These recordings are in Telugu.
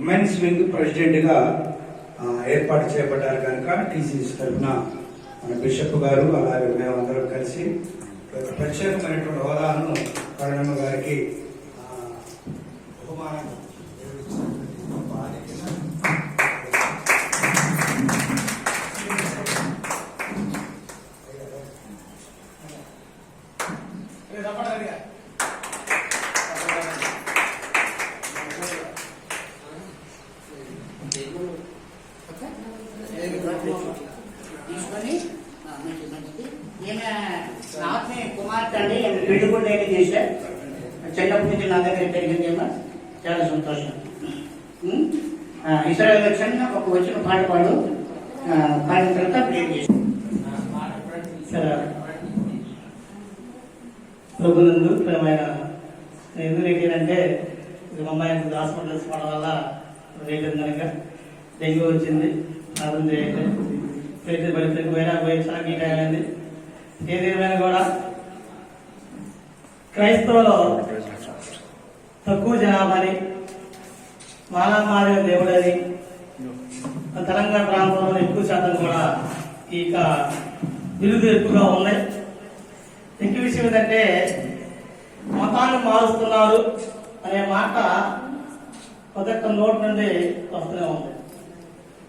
ఉమెన్స్ వింగ్ ప్రెసిడెంట్గా ఏర్పాటు చేయబడ్డారు కనుక టీసీసీ తరఫున మన బిషప్ గారు అలాగే మేమందరం కలిసి ప్రత్యేకమైనటువంటి హోదాను కరుణమ్మ గారికి బహుమానం తీసుకొని మంచిది ఈమె నాత్ని కుమార్తె అండి పెళ్లి కూడా నేను చేశా చిన్నప్పటి నుంచి నా దగ్గర పెరిగింది ఏమో చాలా సంతోషం. ఇస్రాయల్ లక్ష్యం ఒక వచ్చిన పాట పాడిన తర్వాత ప్రేమ్ చేశాను. ప్రభునందు ప్రేమైన ఎందుకు ఏంటంటే అమ్మాయి హాస్పిటల్స్ పడడం వల్ల రేపు కనుక డెంగ్యూ వచ్చింది. ప్రార్థన చేయండి. పరిస్థితికి పోయినా పోయి చాలా నీట్ అయింది. ఏదేమైనా కూడా క్రైస్తవులో తక్కువ జనాభాని మానవ దేవుడని తెలంగాణ ప్రాంతంలో ఎక్కువ శాతం కూడా ఈ బిరుదులు ఎక్కువగా ఉన్నాయి. ఎక్కువ విషయం ఏంటంటే మతాన్ని మారుస్తున్నారు అనే మాట మొదట నోటి నుండి వస్తూనే ఉంది.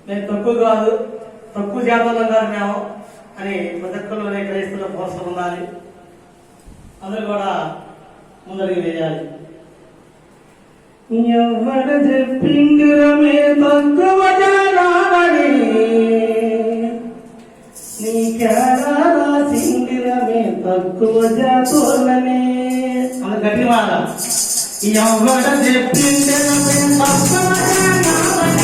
నేను తక్కువ కాదు, తక్కువ జాతంలో కాదు మేము అని మొదట్లోనే క్రైస్తవులు పోస్టర్ ఉండాలి. అందరూ కూడా ముందరికి వేయాలి. ఎవడ చెప్పిందిరమే తక్కువ జనాభాని నీకెలా రాసిందిరమే తక్కువ జాతులనే అన్న గట్టి మాట. ఎవడ చెప్పిందిరమే తక్కువ జనాభాని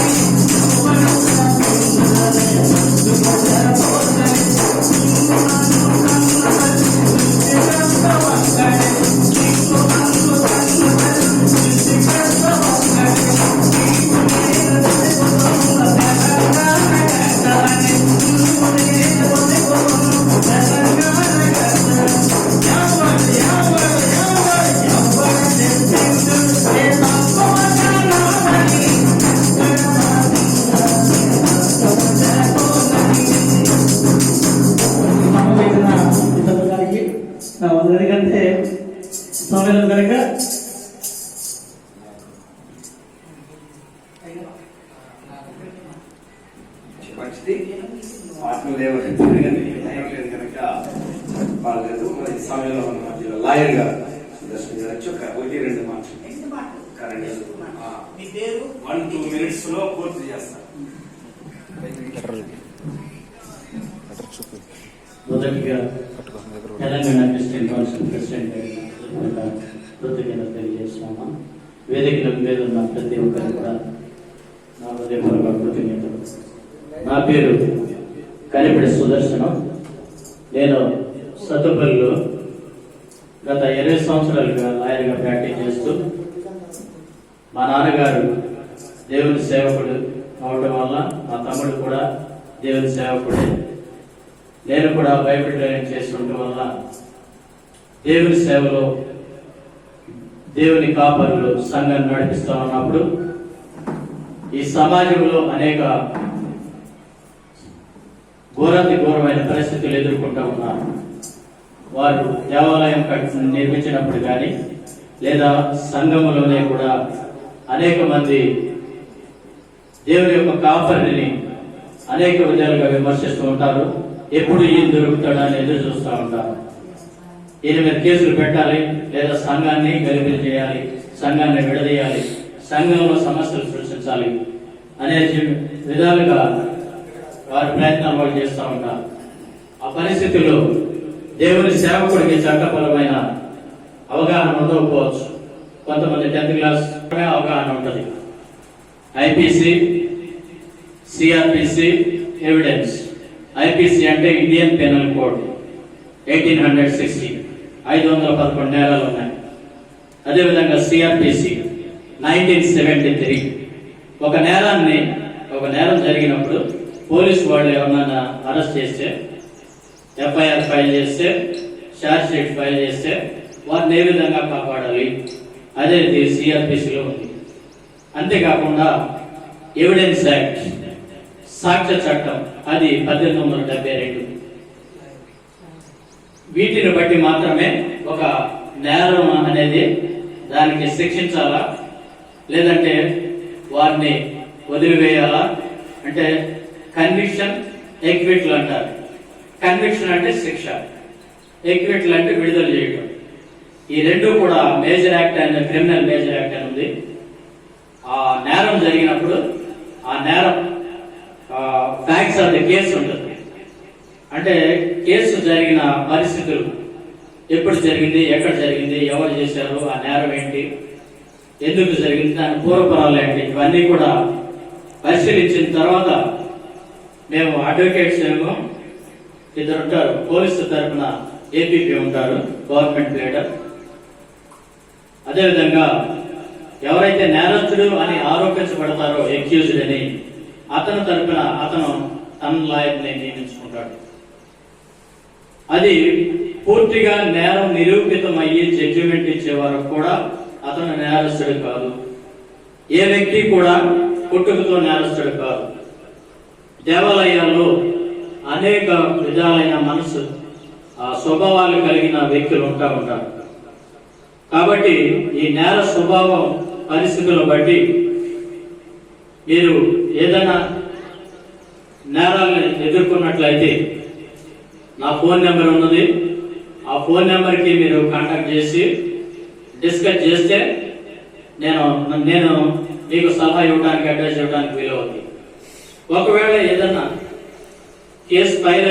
ఎందుకంటే సమయం కనుక మంచిది ఆత్మదేవుడు లేదు కనుక బాగలేదు. మరి సమయంలో ఉన్న మధ్యలో లాయర్ గారు సుదర్శన్ గారు వచ్చి ఒక 1-2 మాటలు కరెంట్ 1-2 minutes లో పూర్తి చేస్తారు. మొదటిగా తెలంగాణ క్రిస్టియన్ కౌన్సిల్ ప్రెసిడెంట్ కృతజ్ఞతలు తెలియజేస్తున్నామా. వేదికల మీద ఉన్న ప్రతి ఒక్కరు కూడా నా హృదయపూర్వక కృతజ్ఞతలు. నా పేరు కలిపిడి సుదర్శనం. నేను సత్తుపల్లిలో గత 20 సంవత్సరాలుగా లాయర్గా ప్రాక్టీస్ చేస్తూ మా నాన్నగారు దేవుని సేవకుడు అవడం వల్ల మా తమ్ముడు కూడా దేవుని సేవకుడే, నేను కూడా బైబిల్ ట్రైనింగ్ చేస్తుండటం వల్ల దేవుని సేవలో దేవుని కాపరులు సంఘాన్ని నడిపిస్తా ఉన్నప్పుడు ఈ సమాజంలో అనేక ఘోరమైన పరిస్థితులు ఎదుర్కొంటూ ఉన్నారు. వారు దేవాలయం నిర్మించినప్పుడు కానీ లేదా సంఘములోనే కూడా అనేక మంది దేవుని యొక్క కాపరిని అనేక విధాలుగా విమర్శిస్తూ ఉంటారు. ఎప్పుడు ఈయన దొరుకుతాడని ఎదురు చూస్తూ ఉంటారు. ఈయన మీద కేసులు పెట్టాలి, లేదా సంఘాన్ని గలిబిలి చేయాలి, సంఘాన్ని విడదీయాలి, సంఘంలో సమస్యలు సృష్టించాలి అనే విధాలుగా వారి ప్రయత్నాలు వాళ్ళు చేస్తూ ఉంటారు. ఆ పరిస్థితుల్లో దేవుని సేవకుడికి చట్టపరమైన అవగాహన ఉండకపోవచ్చు. కొంతమంది 10th క్లాస్ అవగాహన ఉంటుంది. IPC, CrPC, evidence. ఐపీసీ అంటే ఇండియన్ పెనల్ కోడ్ 1860, 511 నేరాలు ఉన్నాయి. అదేవిధంగా సిఆర్పిసి 1973. ఒక నేరం జరిగినప్పుడు పోలీసు వాళ్ళు ఎవరన్నా అరెస్ట్ చేస్తే, ఎఫ్ఐఆర్ ఫైల్ చేస్తే, ఛార్జ్ షీట్ ఫైల్ చేస్తే వారిని ఏ విధంగా కాపాడాలి, అదే సిఆర్పిసిలో ఉంది. అంతేకాకుండా ఎవిడెన్స్ యాక్ట్, సాక్ష్య చట్టం, అది 1872. వీటిని బట్టి మాత్రమే ఒక నేరం అనేది దానికి శిక్షించాలా లేదంటే వారిని వదిలివేయాలా అంటే కన్విక్షన్, ఎక్విటల్ అంటారు. కన్విక్షన్ అంటే శిక్ష, ఎక్విటల్ అంటే విడుదల చేయడం. ఈ రెండు కూడా major act and criminal major act అని ఉంది. ఆ నేరం జరిగినప్పుడు ఆ నేరం ఫ్యాక్ట్స్ ఆఫ్ ది కేసు ఉంటుంది. అంటే కేసు జరిగిన పరిస్థితులు, ఎప్పుడు జరిగింది, ఎక్కడ జరిగింది, ఎవరు చేశారు, ఆ నేరం ఏంటి, ఎందుకు జరిగింది, దాని పూర్వపరాలు ఏంటి, ఇవన్నీ కూడా పరిశీలించిన తర్వాత మేము అడ్వకేట్స్ ఏమో ఇద్దరు ఉంటారు. పోలీసు తరఫున ఏపీపీ ఉంటారు, గవర్నమెంట్ లీడర్. అదేవిధంగా ఎవరైతే నేరస్తుడు అని ఆరోపించబడతారో, ఎక్యూజ్డ్ అని, అతను తరఫున అతను తన లాయర్ని నియమించుకుంటాడు. అది పూర్తిగా నేరం నిరూపితం అయ్యి జడ్జిమెంట్ ఇచ్చే వరకు కూడా అతను నేరస్తుడు కాదు. ఏ వ్యక్తి కూడా పుట్టుకతో నేరస్తుడు కాదు. దేవాలయాల్లో అనేక విధాలైన మనసు స్వభావాలు కలిగిన వ్యక్తులు ఉంటారు. కాబట్టి ఈ నేర స్వభావం పరిస్థితులను బట్టి మీరు ఏదైనా నేరాలను ఎదుర్కొన్నట్లయితే నా ఫోన్ నెంబర్ ఉన్నది. ఆ ఫోన్ నెంబర్కి మీరు కాంటాక్ట్ చేసి డిస్కస్ చేస్తే నేను మీకు సలహా ఇవ్వడానికి, అడ్వైస్ ఇవ్వడానికి వీలవుతుంది. ఒకవేళ ఏదన్నా కేసు ఫైల్